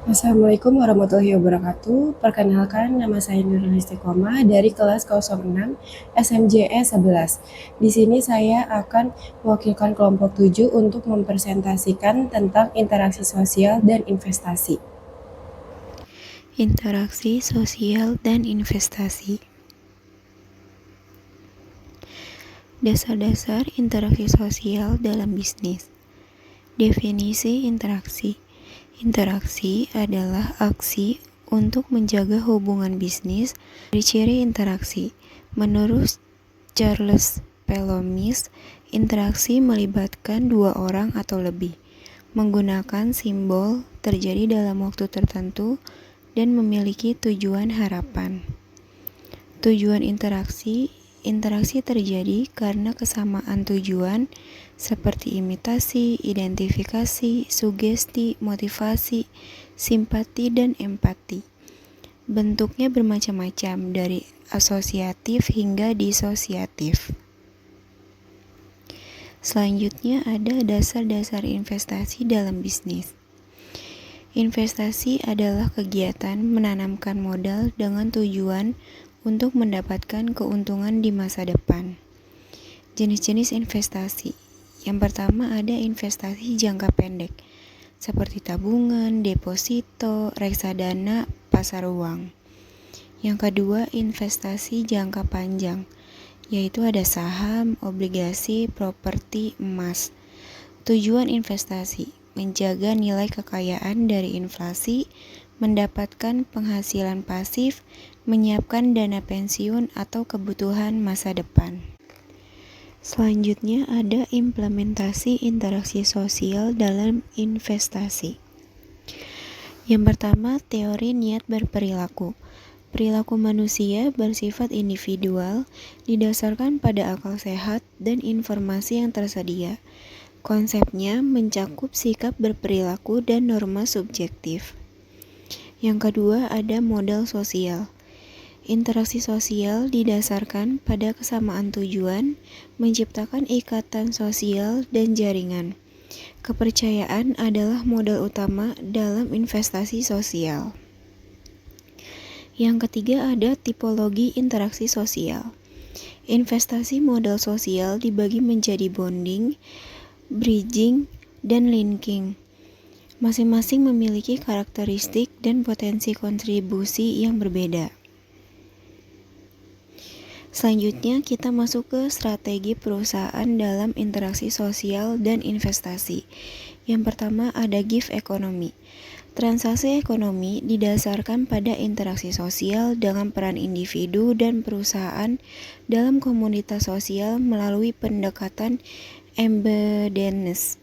Assalamualaikum warahmatullahi wabarakatuh. Perkenalkan, nama saya Nurul Istiqomah dari kelas 06 SMJE 11. Di sini saya akan mewakilkan kelompok 7 untuk mempresentasikan tentang interaksi sosial dan investasi. Interaksi sosial dan investasi. Dasar-dasar interaksi sosial dalam bisnis. Definisi interaksi. Interaksi adalah aksi untuk menjaga hubungan bisnis. Ciri-ciri interaksi. Menurut Charles Pellomis, interaksi melibatkan dua orang atau lebih, menggunakan simbol, terjadi dalam waktu tertentu, dan memiliki tujuan harapan. Tujuan interaksi terjadi karena kesamaan tujuan seperti imitasi, identifikasi, sugesti, motivasi, simpati, dan empati. Bentuknya bermacam-macam, dari asosiatif hingga disosiatif. Selanjutnya ada dasar-dasar investasi dalam bisnis. Investasi adalah kegiatan menanamkan modal dengan tujuan untuk mendapatkan keuntungan di masa depan. Jenis-jenis investasi. Yang pertama ada investasi jangka pendek, seperti tabungan, deposito, reksadana, pasar uang. Yang kedua, investasi jangka panjang, yaitu ada saham, obligasi, properti, emas. Tujuan investasi, menjaga nilai kekayaan dari inflasi, mendapatkan penghasilan pasif, menyiapkan dana pensiun atau kebutuhan masa depan. Selanjutnya ada implementasi interaksi sosial dalam investasi. Yang pertama, teori niat berperilaku. Perilaku manusia bersifat individual, didasarkan pada akal sehat dan informasi yang tersedia. Konsepnya mencakup sikap berperilaku dan norma subjektif. Yang kedua ada modal sosial. Interaksi sosial didasarkan pada kesamaan tujuan, menciptakan ikatan sosial dan jaringan. Kepercayaan adalah modal utama dalam investasi sosial. Yang ketiga ada tipologi interaksi sosial. Investasi modal sosial dibagi menjadi bonding, bridging, dan linking. Masing-masing memiliki karakteristik dan potensi kontribusi yang berbeda. Selanjutnya kita masuk ke strategi perusahaan dalam interaksi sosial dan investasi. Yang pertama ada give economy. Transaksi ekonomi didasarkan pada interaksi sosial dengan peran individu dan perusahaan dalam komunitas sosial melalui pendekatan embeddedness.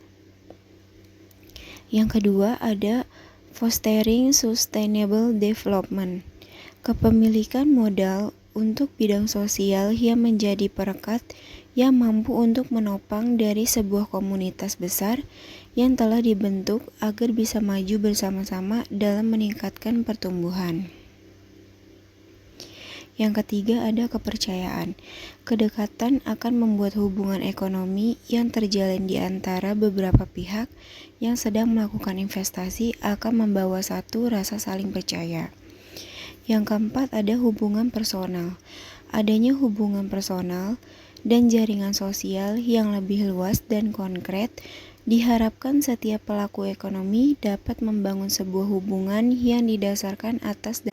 Yang kedua ada fostering sustainable development. Kepemilikan modal untuk bidang sosial yang menjadi perekat yang mampu untuk menopang dari sebuah komunitas besar yang telah dibentuk agar bisa maju bersama-sama dalam meningkatkan pertumbuhan. Yang ketiga ada kepercayaan. Kedekatan akan membuat hubungan ekonomi yang terjalin di antara beberapa pihak yang sedang melakukan investasi akan membawa satu rasa saling percaya. Yang keempat ada hubungan personal. Adanya hubungan personal dan jaringan sosial yang lebih luas dan konkret, diharapkan setiap pelaku ekonomi dapat membangun sebuah hubungan yang didasarkan atas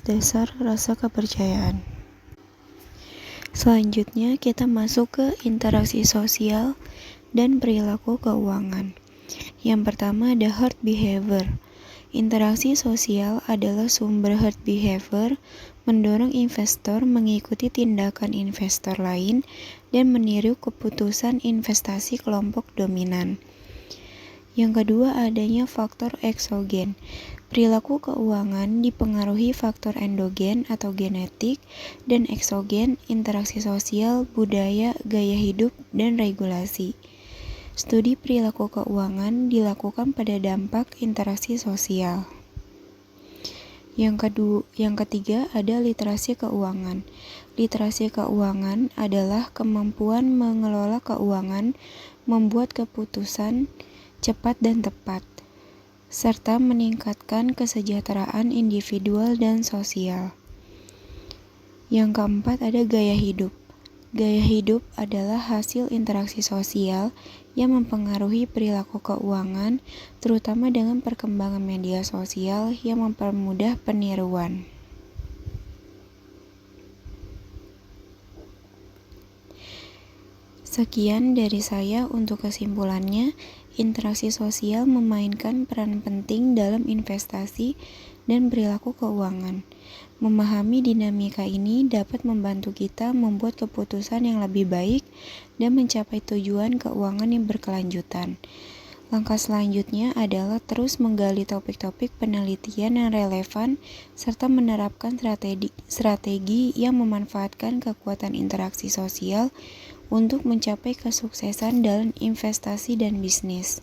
dasar rasa kepercayaan. Selanjutnya kita masuk ke interaksi sosial dan perilaku keuangan. Yang pertama ada herd behavior. Interaksi sosial adalah sumber herd behavior, mendorong investor mengikuti tindakan investor lain dan meniru keputusan investasi kelompok dominan. Yang kedua adanya faktor eksogen. Perilaku keuangan dipengaruhi faktor endogen atau genetik dan eksogen, interaksi sosial, budaya, gaya hidup, dan regulasi. Studi perilaku keuangan dilakukan pada dampak interaksi sosial. Yang ketiga ada literasi keuangan. Literasi keuangan adalah kemampuan mengelola keuangan, membuat keputusan cepat dan tepat. serta meningkatkan kesejahteraan individual dan sosial. Yang keempat ada gaya hidup. Gaya hidup adalah hasil interaksi sosial yang mempengaruhi perilaku keuangan, terutama dengan perkembangan media sosial yang mempermudah peniruan. Sekian dari saya untuk kesimpulannya, interaksi sosial memainkan peran penting dalam investasi dan perilaku keuangan. Memahami dinamika ini dapat membantu kita membuat keputusan yang lebih baik dan mencapai tujuan keuangan yang berkelanjutan. Langkah selanjutnya adalah terus menggali topik-topik penelitian yang relevan serta menerapkan strategi yang memanfaatkan kekuatan interaksi sosial untuk mencapai kesuksesan dalam investasi dan bisnis.